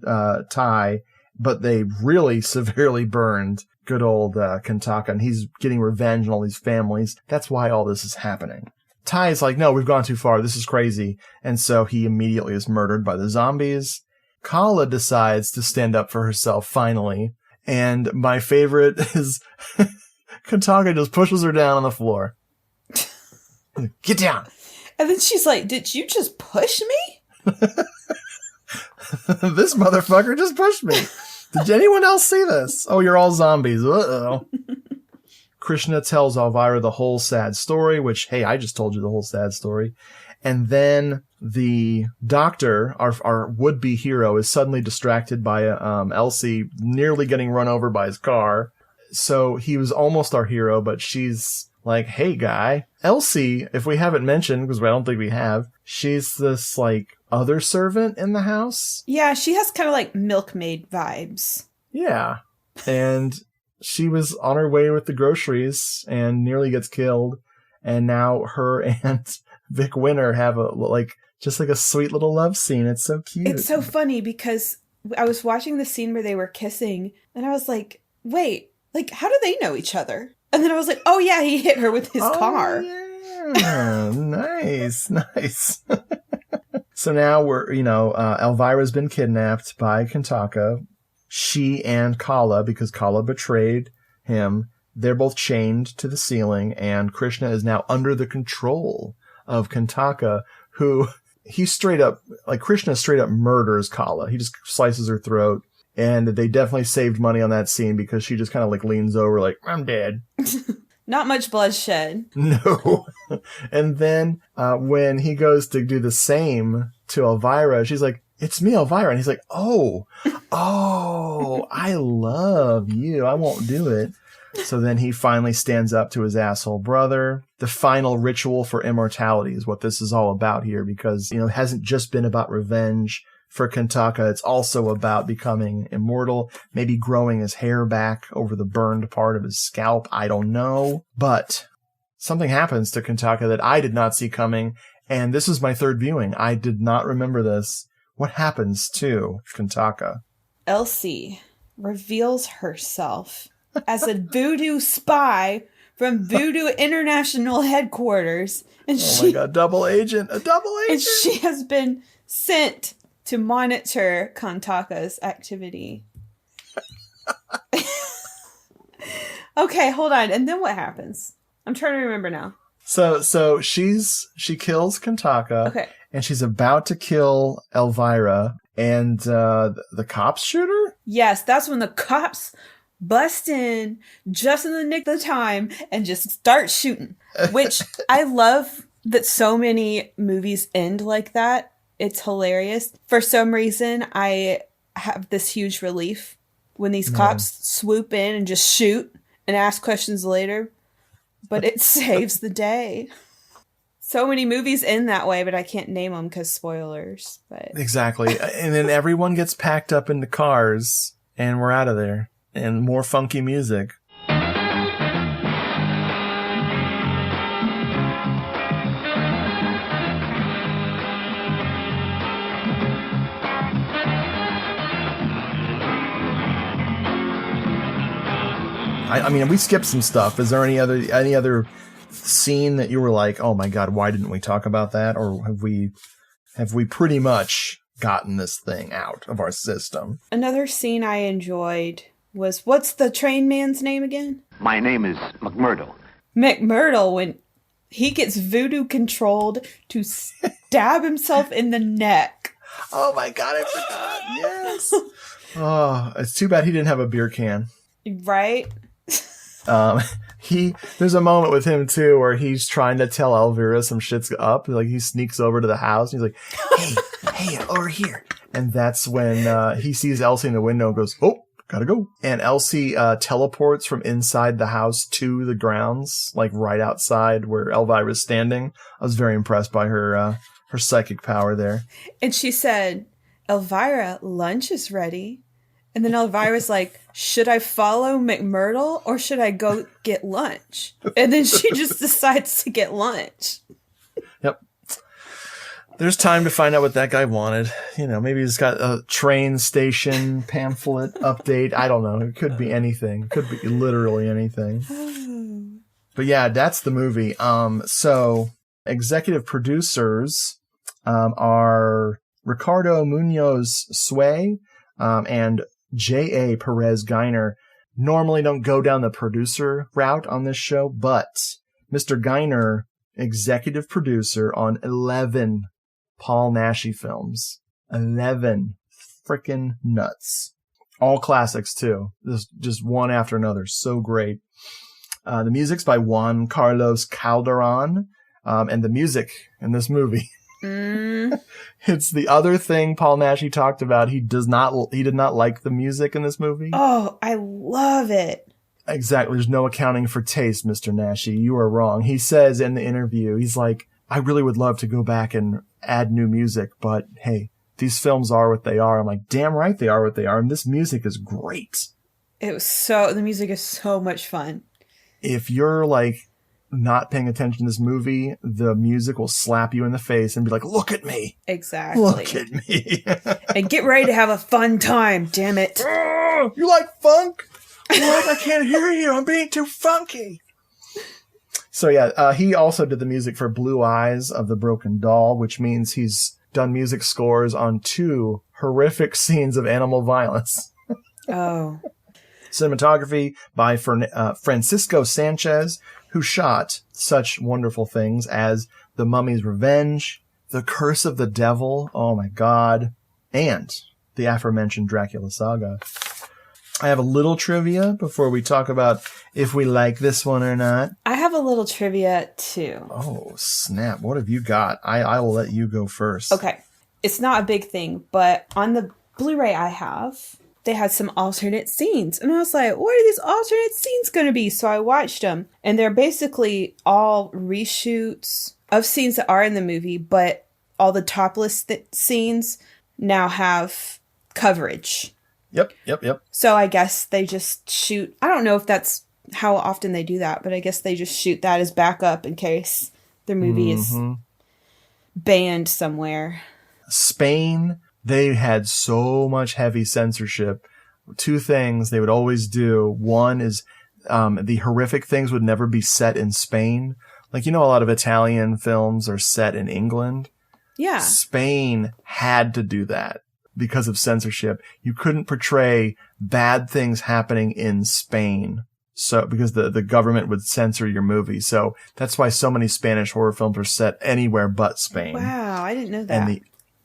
Speaker 5: Ty, but they really severely burned good old Kantaka, and he's getting revenge on all these families. That's why all this is happening. Ty is like, no, we've gone too far. This is crazy. And so he immediately is murdered by the zombies. Kala decides to stand up for herself finally. And my favorite is Kantaka just pushes her down on the floor. Get down.
Speaker 6: And then she's like, did you just push me?
Speaker 5: This motherfucker just pushed me. Did anyone else see this? Oh, you're all zombies. Uh-oh. Krishna tells Elvira the whole sad story, which, hey, I just told you the whole sad story. And then the doctor, our would-be hero, is suddenly distracted by Elsie nearly getting run over by his car. So he was almost our hero, but she's like, hey, guy. Elsie, if we haven't mentioned, because I don't think we have, she's this, like, other servant in the house.
Speaker 6: Yeah, she has kind of like milkmaid vibes.
Speaker 5: Yeah. And she was on her way with the groceries and nearly gets killed. And now her and Vic Winter have just a sweet little love scene. It's so cute.
Speaker 6: It's so funny because I was watching the scene where they were kissing and I was like, wait, like, how do they know each other? And then I was like, oh yeah, he hit her with his car.
Speaker 5: Yeah. Nice. So now we're, Elvira's been kidnapped by Kantaka. She and Kala, because Kala betrayed him, they're both chained to the ceiling, and Krishna is now under the control of Kantaka, who Krishna straight up murders Kala. He just slices her throat, and they definitely saved money on that scene because she just kind of leans over like, I'm dead.
Speaker 6: Not much bloodshed.
Speaker 5: No. And then when he goes to do the same to Elvira, she's like, it's me, Elvira. And he's like, oh, I love you. I won't do it. So then he finally stands up to his asshole brother. The final ritual for immortality is what this is all about here, because, it hasn't just been about revenge for Kantaka. It's also about becoming immortal, maybe growing his hair back over the burned part of his scalp. I don't know. But something happens to Kantaka that I did not see coming. And this is my third viewing. I did not remember this. What happens to Kantaka?
Speaker 6: Elsie reveals herself as a voodoo spy from Voodoo International Headquarters. And
Speaker 5: my God, a double agent.
Speaker 6: And she has been sent to monitor Kantaka's activity. Okay, hold on. And then what happens? I'm trying to remember now.
Speaker 5: So she kills Kantaka.
Speaker 6: Okay.
Speaker 5: And she's about to kill Elvira. And the cops shoot her?
Speaker 6: Yes, that's when the cops bust in just in the nick of time and just start shooting. Which I love that so many movies end like that. It's hilarious. For some reason, I have this huge relief when these cops swoop in and just shoot and ask questions later. But it saves the day. So many movies end that way, but I can't name them because spoilers. But
Speaker 5: exactly. And then everyone gets packed up into cars and we're out of there. And more funky music. I mean, we skipped some stuff. Is there any other scene that you were like, oh my God, why didn't we talk about that? Or have we pretty much gotten this thing out of our system?
Speaker 6: Another scene I enjoyed was, what's the train man's name again?
Speaker 2: My name is McMurdo.
Speaker 6: McMurdo, when he gets voodoo controlled to stab himself in the neck.
Speaker 5: Oh my God, I forgot. Yes. Oh, it's too bad he didn't have a beer can.
Speaker 6: Right?
Speaker 5: There's a moment with him too where he's trying to tell Elvira some shit's up. Like he sneaks over to the house and he's like, hey, over here. And that's when he sees Elsie in the window and goes, oh, gotta go. And Elsie teleports from inside the house to the grounds, like right outside where Elvira's standing. I was very impressed by her psychic power there. And
Speaker 6: she said, Elvira, lunch is ready. And then Elvira's like, should I follow McMurdo or should I go get lunch? And then she just decides to get lunch.
Speaker 5: Yep. There's time to find out what that guy wanted. Maybe he's got a train station pamphlet update. I don't know. It could be anything. It could be literally anything. But yeah, that's the movie. So executive producers are Ricardo Munoz Sway and J.A. Perez Geiner. Normally don't go down the producer route on this show, but Mr. Geiner, executive producer on 11 Paul Naschy films. 11. Frickin' nuts. All classics, too. Just one after another. So great. The music's by Juan Carlos Calderon, and the music in this movie. It's the other thing Paul Naschy talked about. He did not like the music in this movie.
Speaker 6: Oh, I love it.
Speaker 5: Exactly. There's no accounting for taste, Mr. Naschy. You are wrong. He says in the interview, he's like, I really would love to go back and add new music, but hey, these films are what they are. I'm like, damn right they are what they are. And this music is great.
Speaker 6: The music is so much fun.
Speaker 5: If you're like not paying attention to this movie, the music will slap you in the face and be like, look at me.
Speaker 6: Exactly.
Speaker 5: Look at me.
Speaker 6: And get ready to have a fun time, damn it.
Speaker 5: Oh, you like funk? What? I can't hear you. I'm being too funky. So yeah, he also did the music for Blue Eyes of the Broken Doll, which means he's done music scores on 2 horrific scenes of animal violence.
Speaker 6: Oh.
Speaker 5: Cinematography by Francisco Sanchez, who shot such wonderful things as The Mummy's Revenge, The Curse of the Devil, oh my god, and the aforementioned Dracula Saga. I have a little trivia before we talk about if we like this one or not.
Speaker 6: I have a little trivia too.
Speaker 5: Oh, snap. What have you got? I will let you go first.
Speaker 6: Okay. It's not a big thing, but on the Blu-ray I have, they had some alternate scenes. And I was like, what are these alternate scenes going to be? So I watched them. And they're basically all reshoots of scenes that are in the movie, but all the topless scenes now have coverage.
Speaker 5: Yep.
Speaker 6: So I guess they just shoot. I don't know if that's how often they do that, but I guess they just shoot that as backup in case the movie is banned somewhere.
Speaker 5: Spain, they had so much heavy censorship. 2 things they would always do. One is the horrific things would never be set in Spain. Like, a lot of Italian films are set in England.
Speaker 6: Yeah.
Speaker 5: Spain had to do that because of censorship. You couldn't portray bad things happening in Spain. So, because the government would censor your movie. So that's why so many Spanish horror films are set anywhere but Spain.
Speaker 6: Wow, I didn't know that.
Speaker 5: And the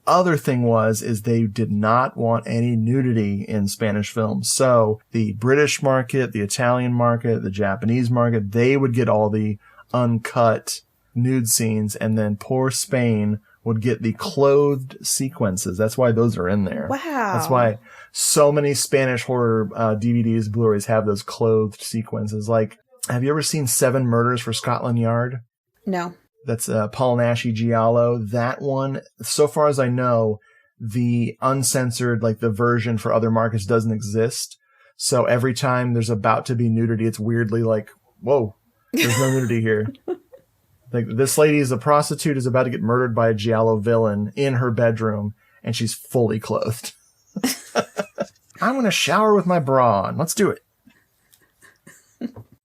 Speaker 5: other thing is they did not want any nudity in Spanish films. So the British market, the Italian market, the Japanese market, they would get all the uncut nude scenes, and then poor Spain would get the clothed sequences. That's why those are in there.
Speaker 6: Wow.
Speaker 5: That's why so many Spanish horror DVDs, Blu-rays have those clothed sequences. Like, have you ever seen 7 Murders for Scotland Yard?
Speaker 6: No.
Speaker 5: That's Paul Naschy Giallo. That one, so far as I know, the uncensored, like the version for other markets doesn't exist. So every time there's about to be nudity, it's weirdly like, whoa, there's no nudity here. Like, this lady is a prostitute, is about to get murdered by a Giallo villain in her bedroom, and she's fully clothed. I'm going to shower with my bra on. Let's do it.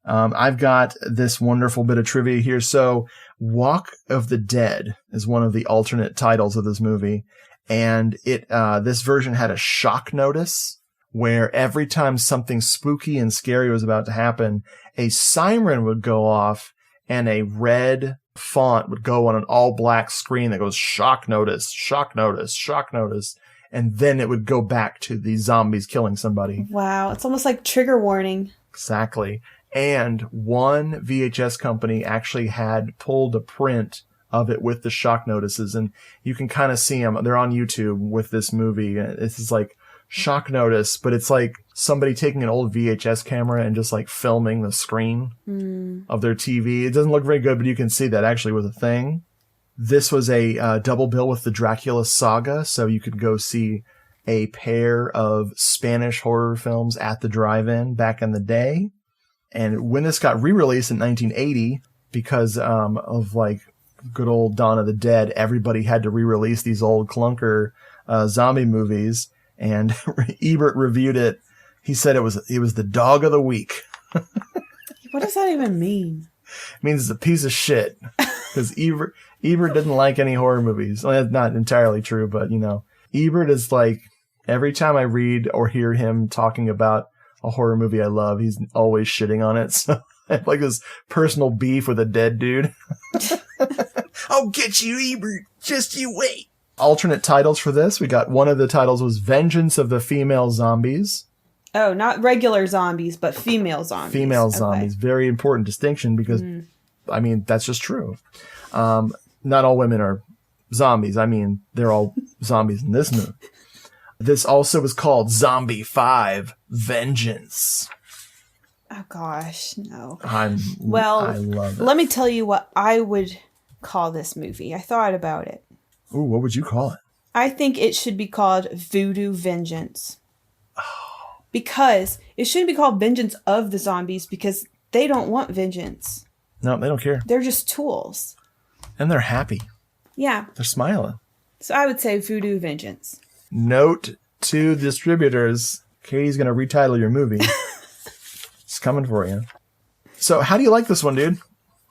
Speaker 5: I've got this wonderful bit of trivia here. So, Walk of the Dead is one of the alternate titles of this movie. And this version had a shock notice where every time something spooky and scary was about to happen, a siren would go off and a red font would go on an all black screen that goes shock notice, shock notice, shock notice. And then it would go back to the zombies killing somebody.
Speaker 6: Wow. It's almost like trigger warning.
Speaker 5: Exactly. And one VHS company actually had pulled a print of it with the shock notices. And you can kind of see them. They're on YouTube with this movie. This is like shock notice, but it's like somebody taking an old VHS camera and just like filming the screen of their TV. It doesn't look very good, but you can see that actually was a thing. This was a double bill with the Dracula Saga, so you could go see a pair of Spanish horror films at the drive-in back in the day. And when this got re-released in 1980, because of like good old Dawn of the Dead, everybody had to re-release these old clunker zombie movies. And Ebert reviewed it. He said it was the dog of the week.
Speaker 6: What does that even mean?
Speaker 5: It means it's a piece of shit. Because Ebert didn't like any horror movies. Well, that's not entirely true, but Ebert is like, every time I read or hear him talking about a horror movie I love, he's always shitting on it. So I have like this personal beef with a dead dude. I'll get you, Ebert. Just you wait. Alternate titles for this. We got one of the titles was Vengeance of the Female Zombies.
Speaker 6: Oh, not regular zombies, but female zombies.
Speaker 5: Female zombies. Very important distinction because, I mean, that's just true. Not all women are zombies. I mean, they're all zombies in this movie. This also was called Zombie 5 Vengeance.
Speaker 6: Oh, gosh, no.
Speaker 5: I love it.
Speaker 6: Let me tell you what I would call this movie. I thought about it.
Speaker 5: Ooh, what would you call it?
Speaker 6: I think it should be called Voodoo Vengeance. Because it shouldn't be called Vengeance of the Zombies because they don't want vengeance.
Speaker 5: No, they don't care.
Speaker 6: They're just tools.
Speaker 5: And they're happy.
Speaker 6: Yeah.
Speaker 5: They're smiling.
Speaker 6: So I would say Voodoo Vengeance.
Speaker 5: Note to distributors, Katie's going to retitle your movie. It's coming for you. So how do you like this one, dude?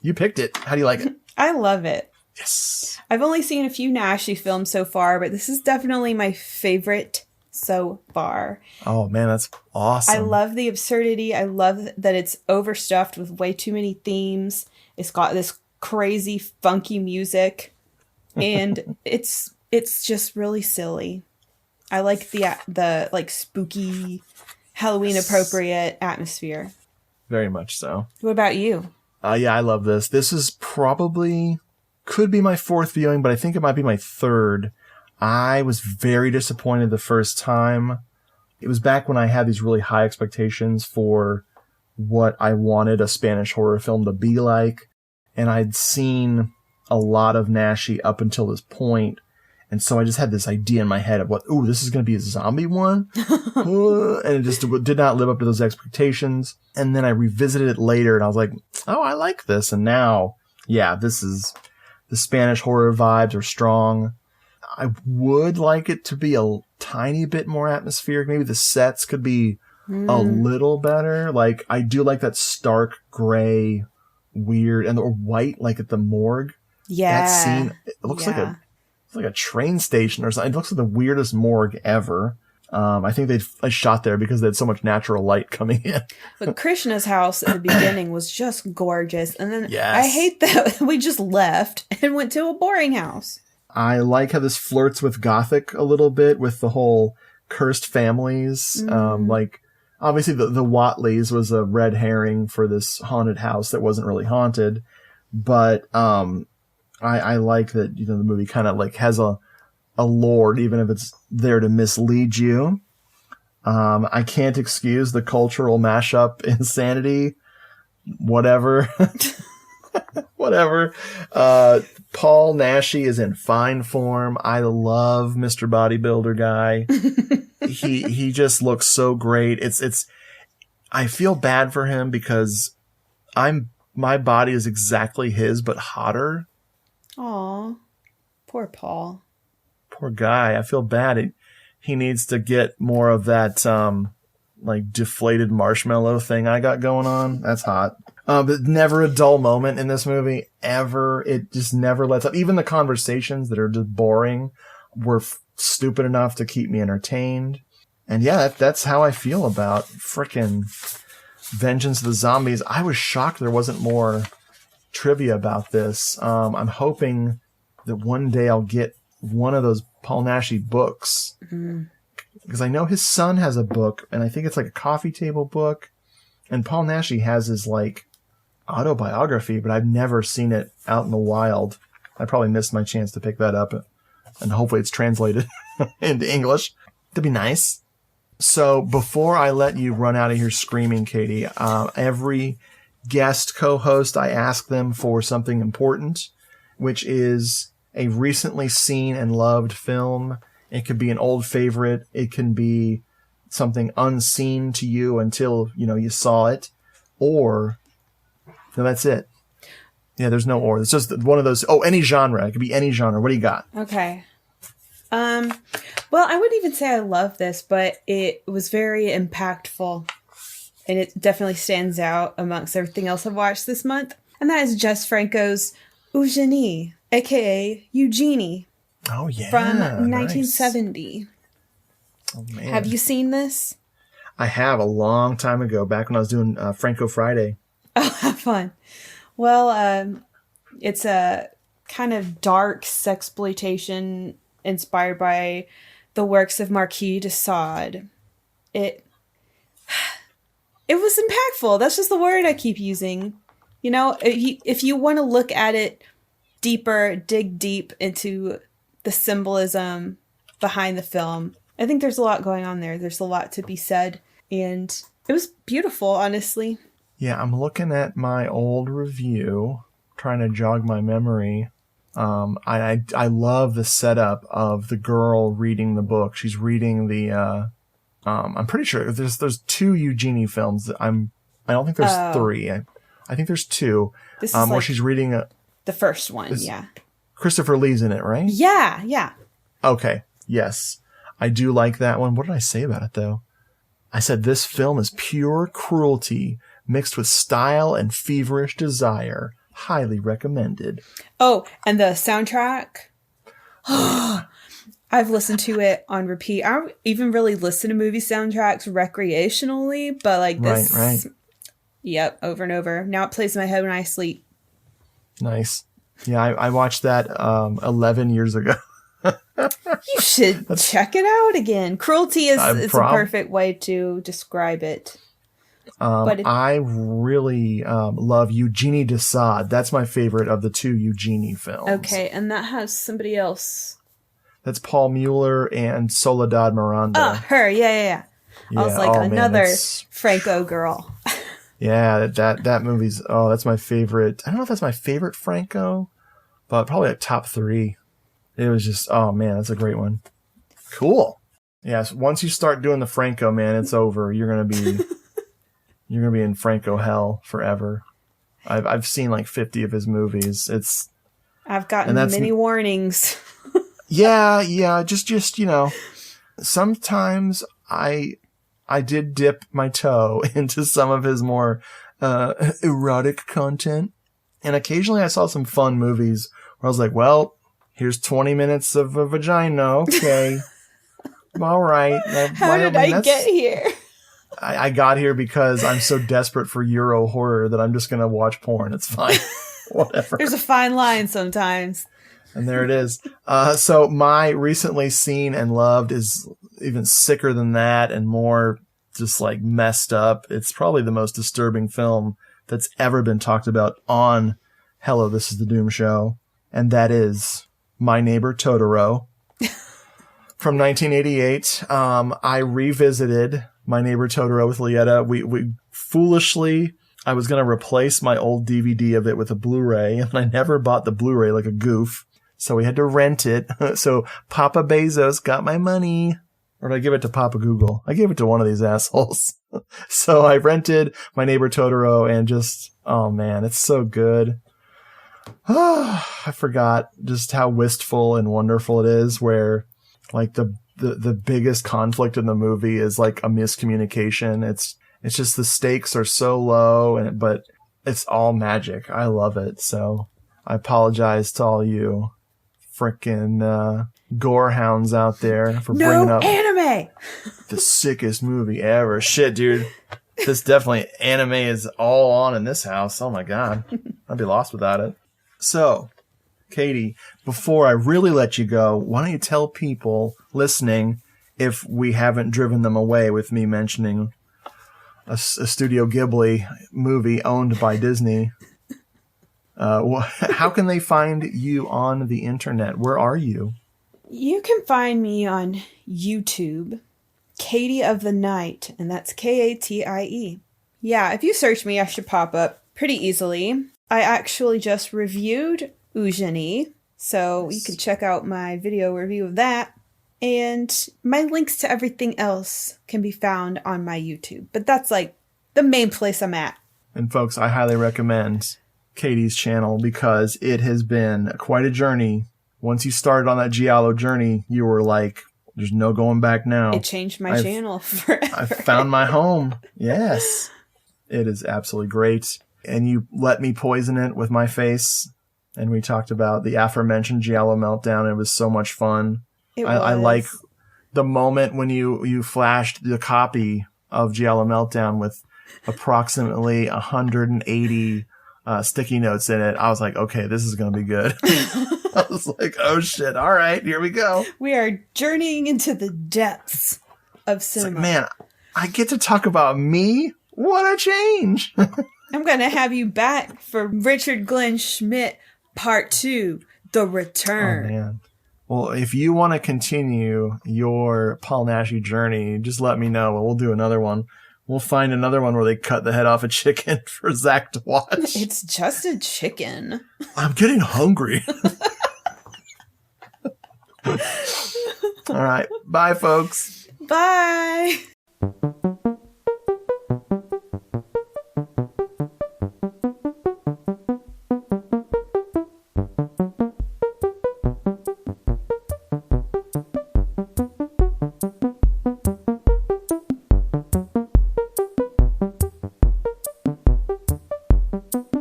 Speaker 5: You picked it. How do you like it?
Speaker 6: I love it.
Speaker 5: Yes.
Speaker 6: I've only seen a few Naschy films so far, but this is definitely my favorite so far.
Speaker 5: Oh, man, that's awesome.
Speaker 6: I love the absurdity. I love that it's overstuffed with way too many themes. It's got this crazy, funky music. And it's just really silly. I like the like spooky, Halloween appropriate atmosphere.
Speaker 5: Very much so.
Speaker 6: What about you?
Speaker 5: Yeah, I love this. This is probably could be my fourth viewing, but I think it might be my third. I was very disappointed the first time. It was back when I had these really high expectations for what I wanted a Spanish horror film to be like. And I'd seen a lot of Naschy up until this point. And so I just had this idea in my head of this is going to be a zombie one. And it just did not live up to those expectations. And then I revisited it later and I was like, oh, I like this. And now, yeah, this is the Spanish horror vibes are strong. I would like it to be a tiny bit more atmospheric. Maybe the sets could be a little better. Like, I do like that stark gray, weird, or white, like at the morgue.
Speaker 6: Yeah.
Speaker 5: That scene, it looks like a train station or something. It looks like the weirdest morgue ever. I think they shot there because they had so much natural light coming in.
Speaker 6: But Krishna's house at the beginning was just gorgeous. And then
Speaker 5: yes.
Speaker 6: I hate that we just left and went to a boring house.
Speaker 5: I like how this flirts with Gothic a little bit with the whole cursed families. Like, obviously the Watleys was a red herring for this haunted house that wasn't really haunted. But I like that, the movie kind of like has a lore, even if it's there to mislead you. I can't excuse the cultural mashup insanity. Whatever. Whatever. Paul Naschy is in fine form. I love Mr. Bodybuilder guy. He just looks so great. I feel bad for him because my body is exactly his, but hotter.
Speaker 6: Aw, poor Paul.
Speaker 5: Poor guy. I feel bad. He needs to get more of that, like deflated marshmallow thing I got going on. That's hot. But never a dull moment in this movie, ever. It just never lets up. Even the conversations that are just boring were stupid enough to keep me entertained. And yeah, that's how I feel about frickin' Vengeance of the Zombies. I was shocked there wasn't more trivia about this. I'm hoping that one day I'll get one of those Paul Naschy books. Because I know his son has a book, and I think it's like a coffee table book. And Paul Naschy has his like autobiography, but I've never seen it out in the wild. I probably missed my chance to pick that up, and hopefully it's translated into English. That'd be nice. So before I let you run out of here screaming, Katie, every guest co-host, I ask them for something important, which is a recently seen and loved film. It could be an old favorite. It can be something unseen to you until, you saw it. Or, no, that's it. Yeah, there's no or. It's just one of those. Oh, any genre. It could be any genre. What do you got?
Speaker 6: Okay. Well, I wouldn't even say I love this, but it was very impactful. And it definitely stands out amongst everything else I've watched this month. And that is Jess Franco's Eugenie, a.k.a. Eugenie.
Speaker 5: Oh, yeah.
Speaker 6: From 1970.
Speaker 5: Nice. Oh, man.
Speaker 6: Have you seen this?
Speaker 5: I have, a long time ago, back when I was doing Franco Friday.
Speaker 6: Oh, have fun. Well, it's a kind of dark sexploitation inspired by the works of Marquis de Sade. It was impactful. That's just the word I keep using. You know, if you want to look at it deeper, dig deep into the symbolism behind the film, I think there's a lot going on there. There's a lot to be said. And it was beautiful, honestly.
Speaker 5: Yeah, I'm looking at my old review, trying to jog my memory. I love the setup of the girl reading the book. She's reading the, I'm pretty sure there's 2 Eugenie films. I don't think there's 3. I think there's 2.
Speaker 6: This is
Speaker 5: where she's reading
Speaker 6: the first one. Yeah.
Speaker 5: Christopher Lee's in it, right?
Speaker 6: Yeah. Yeah.
Speaker 5: Okay. Yes. I do like that one. What did I say about it though? I said this film is pure cruelty mixed with style and feverish desire. Highly recommended.
Speaker 6: Oh, and the soundtrack. I've listened to it on repeat. I don't even really listen to movie soundtracks recreationally, but like this.
Speaker 5: Right.
Speaker 6: Yep, over and over. Now it plays in my head when I sleep.
Speaker 5: Nice. Yeah, I watched that 11 years ago.
Speaker 6: You should check it out again. Cruelty is a perfect way to describe it.
Speaker 5: I really love Eugenie Desaad. That's my favorite of the 2 Eugenie films.
Speaker 6: Okay, and that has somebody else.
Speaker 5: That's Paul Mueller and Soledad Miranda.
Speaker 6: Oh, her. Yeah. I was like, another Franco girl.
Speaker 5: Yeah, that movie's, that's my favorite. I don't know if that's my favorite Franco, but probably like top 3. It was just, oh man, that's a great one. Cool. Yes, once you start doing the Franco, man, it's over. You're gonna be in Franco hell forever. I've seen like 50 of his movies.
Speaker 6: I've gotten many warnings.
Speaker 5: Yeah. Just sometimes I did dip my toe into some of his more erotic content, and occasionally I saw some fun movies where I was like, well, here's 20 minutes of a vagina. Okay. All right.
Speaker 6: How did I get here?
Speaker 5: I got here because I'm so desperate for Euro horror that I'm just going to watch porn. It's fine. Whatever.
Speaker 6: There's a fine line sometimes.
Speaker 5: And there it is. So my recently seen and loved is even sicker than that and more just like messed up. It's probably the most disturbing film that's ever been talked about on Hello, This is the Doom Show. And that is My Neighbor Totoro from 1988. I revisited My Neighbor Totoro with Lieta. We foolishly, I was going to replace my old DVD of it with a Blu-ray, and I never bought the Blu-ray like a goof. So we had to rent it. So Papa Bezos got my money. Or did I give it to Papa Google? I gave it to one of these assholes. So I rented My Neighbor Totoro and just, oh man, it's so good. I forgot just how wistful and wonderful it is, where like the biggest conflict in the movie is like a miscommunication. It's just the stakes are so low, but it's all magic. I love it. So I apologize to all you frickin' gore hounds out there for bringing up
Speaker 6: anime,
Speaker 5: the sickest movie ever. Shit, dude. This definitely anime is all on in this house. Oh my God. I'd be lost without it. So, Katie, before I really let you go, why don't you tell people listening, if we haven't driven them away with me mentioning a Studio Ghibli movie owned by Disney, how can they find you on the internet? Where are you?
Speaker 6: You can find me on YouTube, Katie of the Night, and that's Katie. Yeah, if you search me, I should pop up pretty easily. I actually just reviewed Eugenie, so you can check out my video review of that. And my links to everything else can be found on my YouTube. But that's like the main place I'm at.
Speaker 5: And folks, I highly recommend Katie's channel because it has been quite a journey. Once you started on that Giallo journey, you were like, there's no going back now.
Speaker 6: It changed my channel forever.
Speaker 5: I found my home. Yes. It is absolutely great. And you let me poison it with my face. And we talked about the aforementioned Giallo meltdown. It was so much fun. I like the moment when you flashed the copy of Giallo Meltdown with approximately 180 sticky notes in it. I was like, okay, this is going to be good. I was like, oh shit. All right, here we go.
Speaker 6: We are journeying into the depths of cinema.
Speaker 5: It's like, man, I get to talk about me What a change.
Speaker 6: I'm going to have you back for Richard Glenn Schmidt Part 2, The Return.
Speaker 5: Oh, man. Well, if you want to continue your Paul Naschy journey, just let me know. We'll do another one. We'll find another one where they cut the head off a chicken for Zach to watch.
Speaker 6: It's just a chicken.
Speaker 5: I'm getting hungry. All right. Bye, folks.
Speaker 6: Bye.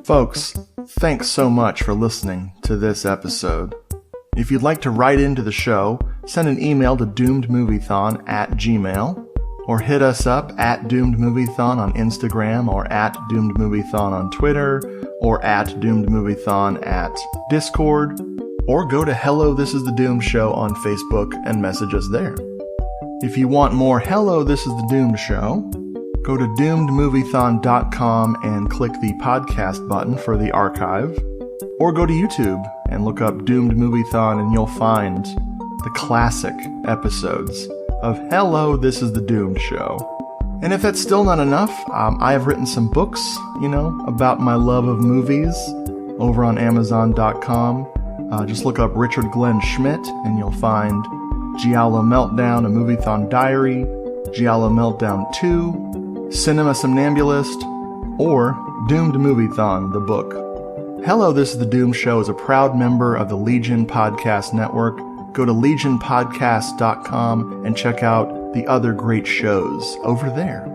Speaker 5: Folks, thanks so much for listening to this episode. If you'd like to write into the show, send an email to doomedmoviethon@gmail.com or hit us up at doomedmoviethon on Instagram or at doomedmoviethon on Twitter or at doomedmoviethon at Discord, or go to Hello This Is the Doomed Show on Facebook and message us there. If you want more Hello This Is the Doomed Show, go to doomedmoviethon.com and click the podcast button for the archive, or go to YouTube and look up Doomed Moviethon and you'll find the classic episodes of Hello, This Is the Doomed Show. And if that's still not enough, I have written some books, about my love of movies over on Amazon.com. Just look up Richard Glenn Schmidt and you'll find Giallo Meltdown, a Moviethon Diary, Giallo Meltdown 2, Cinema Somnambulist, or Doomed Moviethon, the book. Hello, This is the Doomed Show is a proud member of the Legion Podcast Network. Go to legionpodcast.com and check out the other great shows over there.